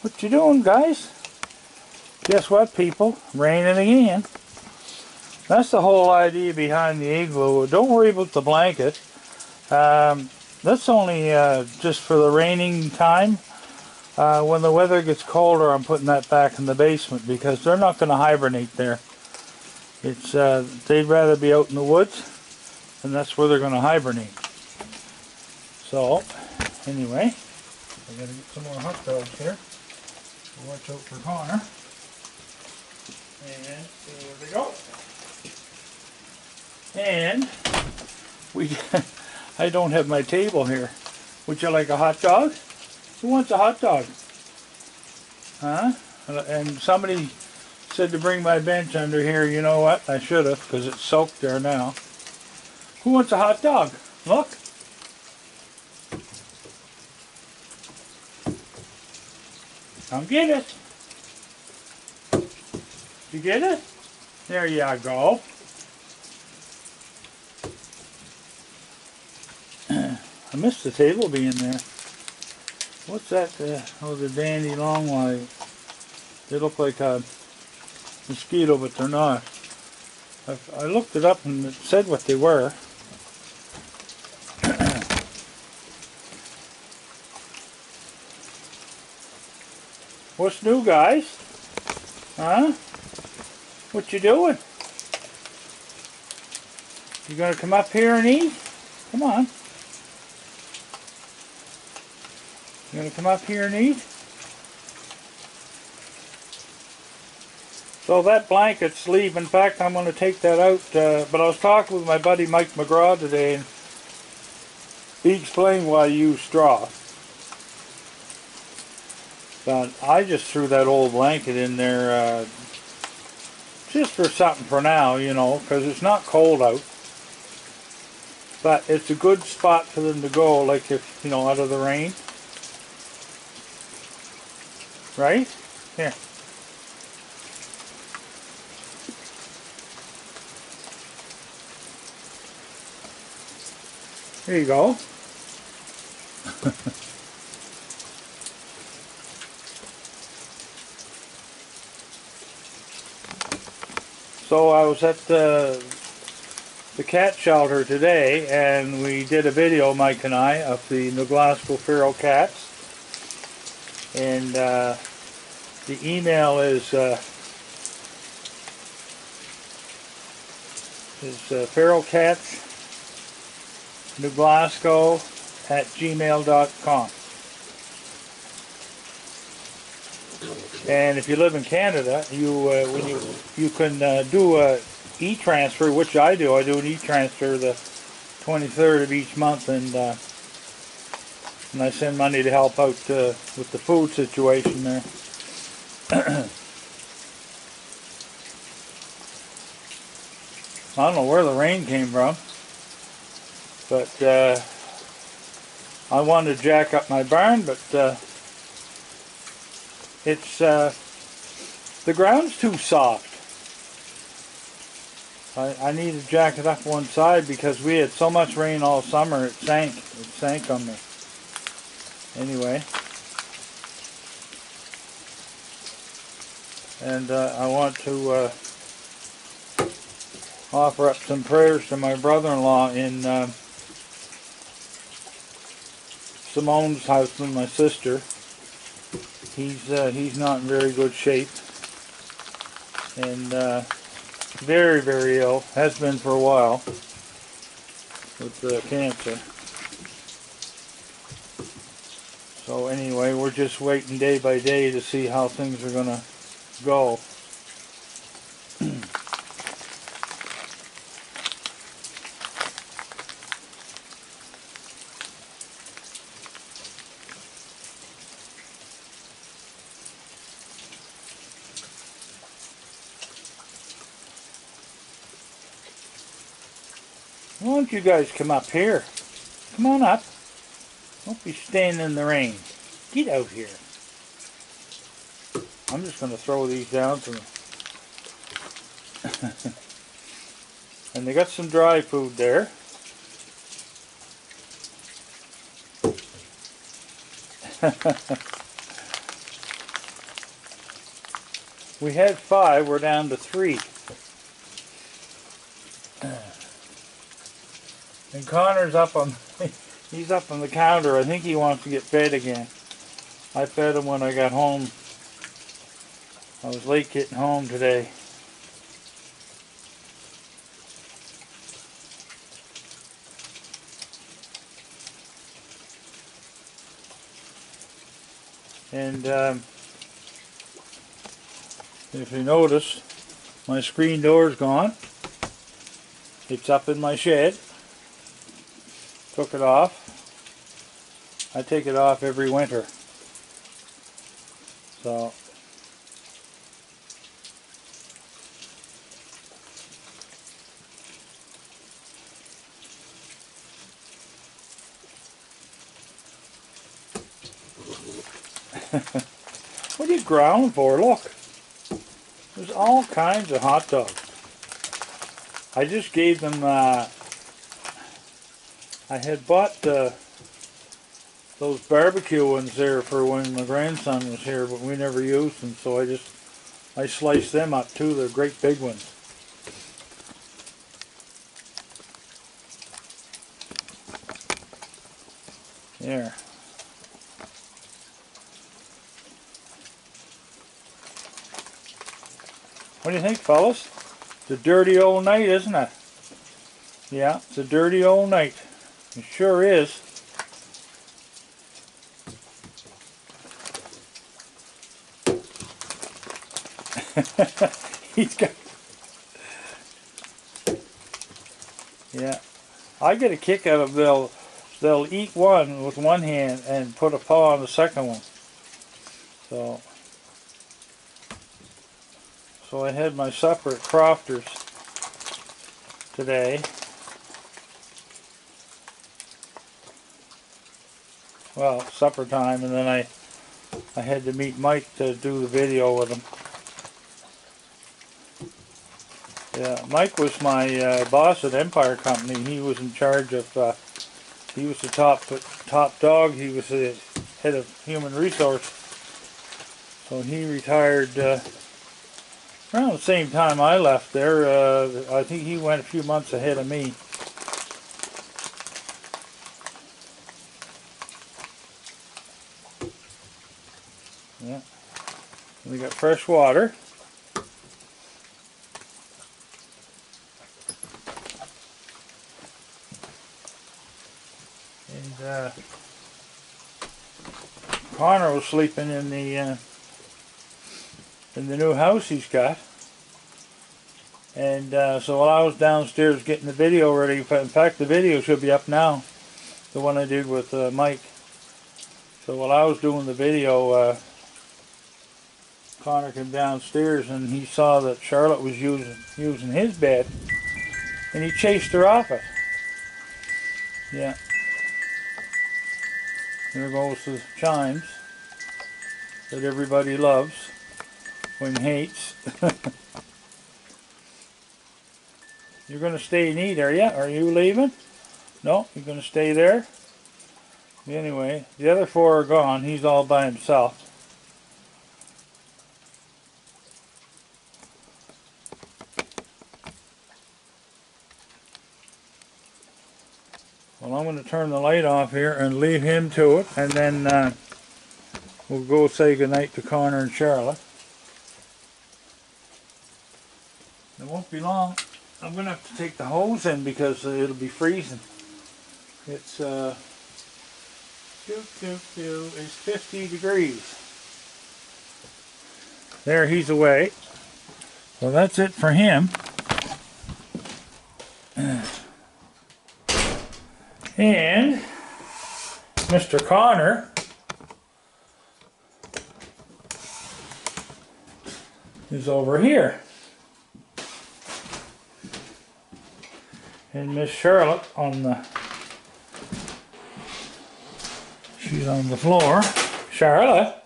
What you doing, guys? Guess what, people? Raining again. That's the whole idea behind the igloo. Don't worry about the blanket. That's only just for the raining time. When the weather gets colder, I'm putting that back in the basement because they're not going to hibernate there. It's they'd rather be out in the woods, and that's where they're going to hibernate. So, anyway, I got to get some more hot dogs here. Watch out for Connor. And there we go. And I don't have my table here. Would you like a hot dog? Who wants a hot dog? Huh? And somebody said to bring my bench under here. You know what? I should have, because it's soaked there now. Who wants a hot dog? Look. Come get it. You get it? There you go. I missed the table being there. What's that? Oh, the dandy longleaf. They look like a mosquito, but they're not. I looked it up and it said what they were. What's new, guys? Huh? What you doing? You gonna come up here and eat? Come on. You gonna come up here and eat? So that blanket's leaving. In fact, I'm gonna take that out. But I was talking with my buddy Mike McGraw today, and he explained why you use straw. But I just threw that old blanket in there just for something for now, you know, because it's not cold out. But it's a good spot for them to go, like if, you know, out of the rain. Right? Here. There you go. So I was at the cat shelter today, and we did a video, Mike and I, of the New Glasgow feral cats. And the email is feralcatsnewglasgow@gmail.com. And if you live in Canada, when you can do a e-transfer, which I do. I do an e-transfer the 23rd of each month, and I send money to help out with the food situation there. I don't know where the rain came from, but I wanted to jack up my barn, but it's the ground's too soft. I need to jack it up one side because we had so much rain all summer it sank on me. Anyway, and I want to offer up some prayers to my brother-in-law in Simone's husband, my sister. He's not in very good shape, and very, very ill. Has been for a while with cancer. So anyway, we're just waiting day by day to see how things are gonna go. Why don't you guys come up here? Come on up. Don't be standing in the rain. Get out here. I'm just going to throw these down to them. And they got some dry food there. We had 5, we're down to 3. And Connor's up on, he's up on the counter. I think he wants to get fed again. I fed him when I got home. I was late getting home today. And if you notice, my screen door's gone. It's up in my shed. Took it off. I take it off every winter. So what are you growling for? Look. There's all kinds of hot dogs. I just gave them, I had bought those barbecue ones there for when my grandson was here, but we never used them, so I sliced them up too. They're great big ones. There. What do you think, fellas? It's a dirty old night, isn't it? Yeah, it's a dirty old night. It sure is. He's got... Yeah. I get a kick out of they'll eat one with one hand and put a paw on the second one. So I had my supper at Crofter's today. Well, supper time, and then I had to meet Mike to do the video with him. Yeah, Mike was my boss at Empire Company. He was in charge of, he was the top dog. He was the head of human resource. So he retired around the same time I left there. I think he went a few months ahead of me. Yeah, we got fresh water. And Connor was sleeping in the new house he's got. And so while I was downstairs getting the video ready, in fact the video should be up now, the one I did with Mike. So while I was doing the video, Connor came downstairs and he saw that Charlotte was using his bed, and he chased her off it. Yeah. There goes the chimes that everybody loves when hates. You're going to stay and eat, are you? Are you leaving? No, you're going to stay there? Anyway, the other 4 are gone. He's all by himself. Well, I'm going to turn the light off here and leave him to it, and then we'll go say goodnight to Connor and Charlotte. It won't be long. I'm going to have to take the hose in because it'll be freezing. It's it's 50 degrees. There, he's away. So that's it for him. And Mr. Connor is over here. And Miss Charlotte she's on the floor. Charlotte,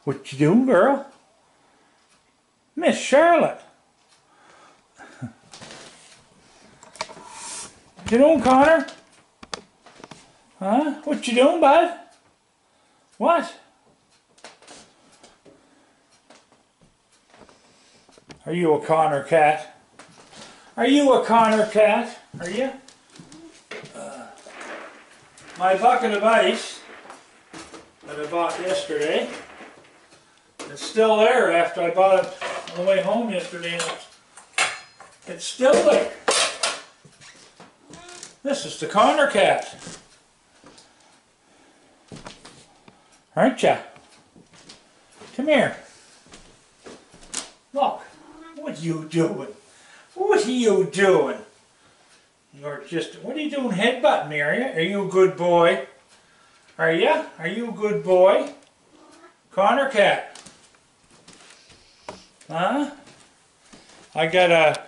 what you doing, girl? Miss Charlotte. What you doing, Connor? Huh? What you doing, bud? What? Are you a Connor cat? Are you a Connor cat? Are you? My bucket of ice that I bought yesterday, it's still there after I bought it on the way home yesterday. And it's still there. This is the Connor cat. Aren't ya? Come here. Look. What are you doing? What are you doing? You're just, what are you doing headbutting me, are you? Are you a good boy? Are ya? Are you a good boy? Connor cat. Huh? I got a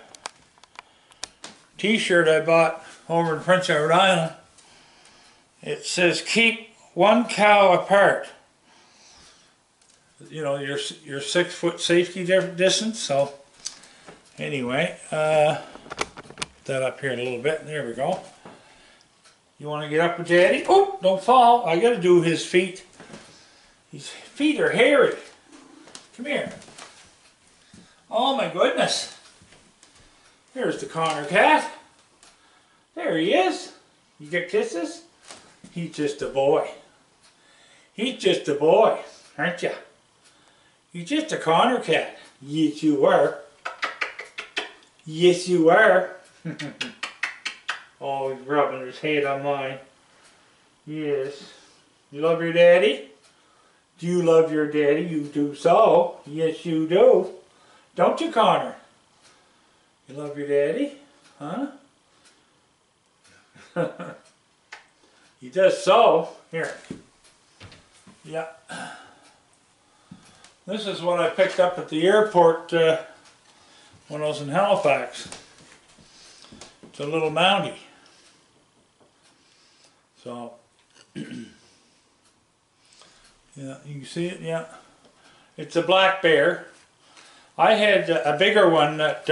t-shirt I bought over in Prince Edward Island. It says, keep one cow apart. You know, your 6 foot safety distance. So anyway, that up here a little bit. There we go. You want to get up with Daddy? Oh, don't fall. I got to do his feet. His feet are hairy. Come here. Oh my goodness. There's the Connor cat. There he is. You get kisses? He's just a boy. He's just a boy, aren't you? You're just a Connor cat. Yes, you are. Yes, you are. Oh, he's rubbing his head on mine. Yes. You love your daddy? Do you love your daddy? You do so. Yes, you do. Don't you, Connor? You love your daddy? Huh? He does so. Here. Yeah. This is what I picked up at the airport when I was in Halifax. It's a little Mountie. So, yeah, you can see it, yeah. It's a black bear. I had a bigger one that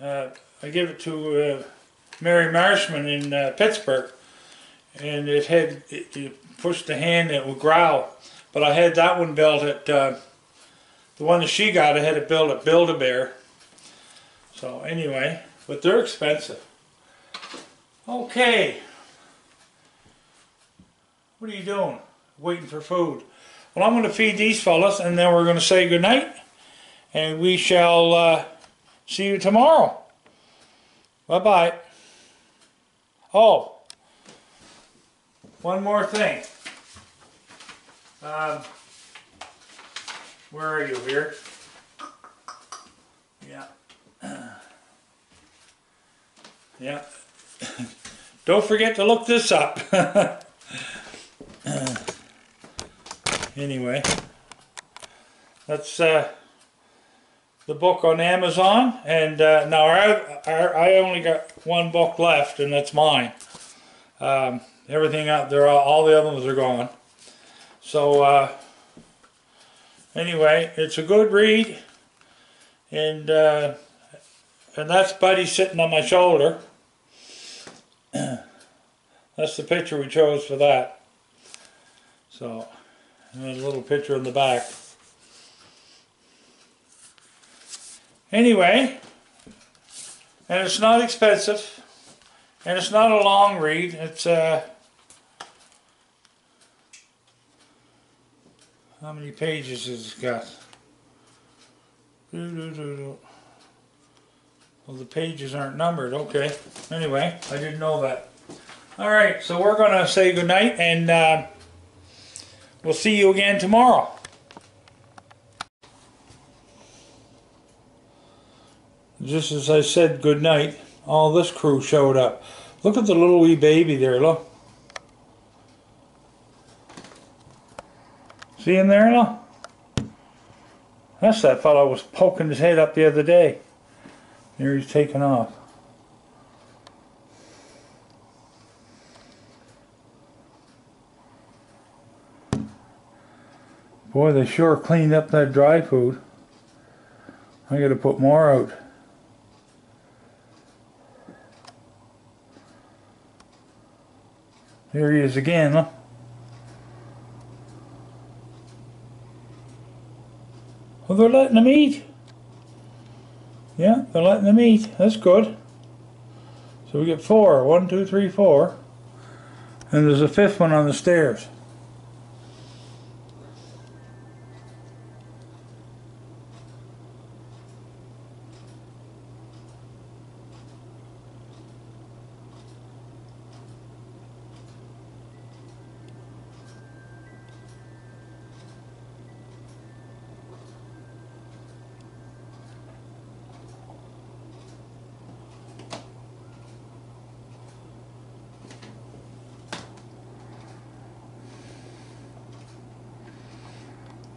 I gave it to Mary Marshman in Pittsburgh. And you pushed the hand and it would growl. But I had that one built at, the one that she got, I had it built at Build-A-Bear. So anyway, but they're expensive. Okay. What are you doing? Waiting for food. Well, I'm going to feed these fellas and then we're going to say goodnight. And we shall see you tomorrow. Bye-bye. Oh, one more thing. Where are you here? Yeah. Yeah. Don't forget to look this up. Anyway, that's the book on Amazon, and now I only got one book left, and that's mine. Everything out there, all the other ones are gone. So anyway, it's a good read, and that's Buddy sitting on my shoulder. That's the picture we chose for that. So, and a little picture in the back. Anyway, and it's not expensive, and it's not a long read. It's how many pages has it got? Well, the pages aren't numbered. Okay. Anyway, I didn't know that. All right, so we're going to say goodnight, and we'll see you again tomorrow. Just as I said goodnight, all this crew showed up. Look at the little wee baby there, look. See him there, look? That's that fellow was poking his head up the other day. There he's taking off. Boy, they sure cleaned up that dry food. I gotta put more out. There he is again, look. Well, they're letting them eat. Yeah, they're letting them eat. That's good. So we get 4. 1, 2, 3, 4. And there's a 5th one on the stairs.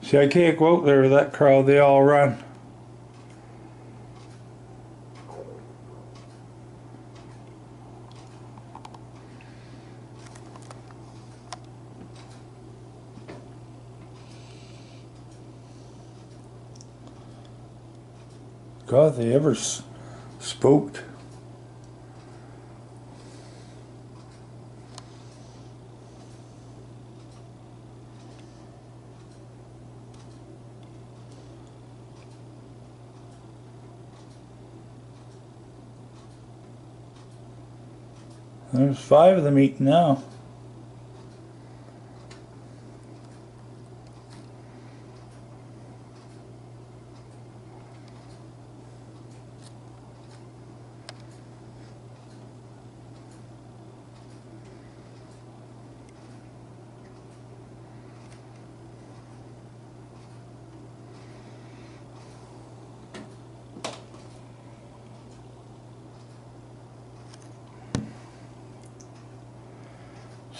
See, I can't go out there with that crowd. They all run. God, they ever spooked. There's 5 of them eating now.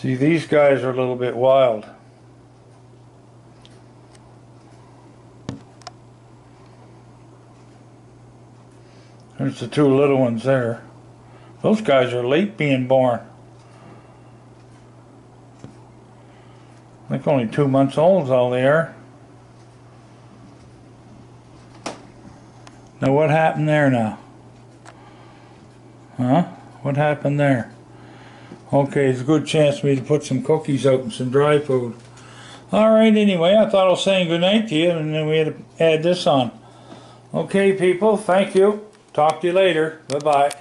See, these guys are a little bit wild. There's the 2 little ones there. Those guys are late being born. I think only 2 months old is all they are. Now what happened there now? Huh? What happened there? Okay, it's a good chance for me to put some cookies out and some dry food. Alright, anyway, I thought I was saying goodnight to you, and then we had to add this on. Okay, people, thank you. Talk to you later. Bye-bye.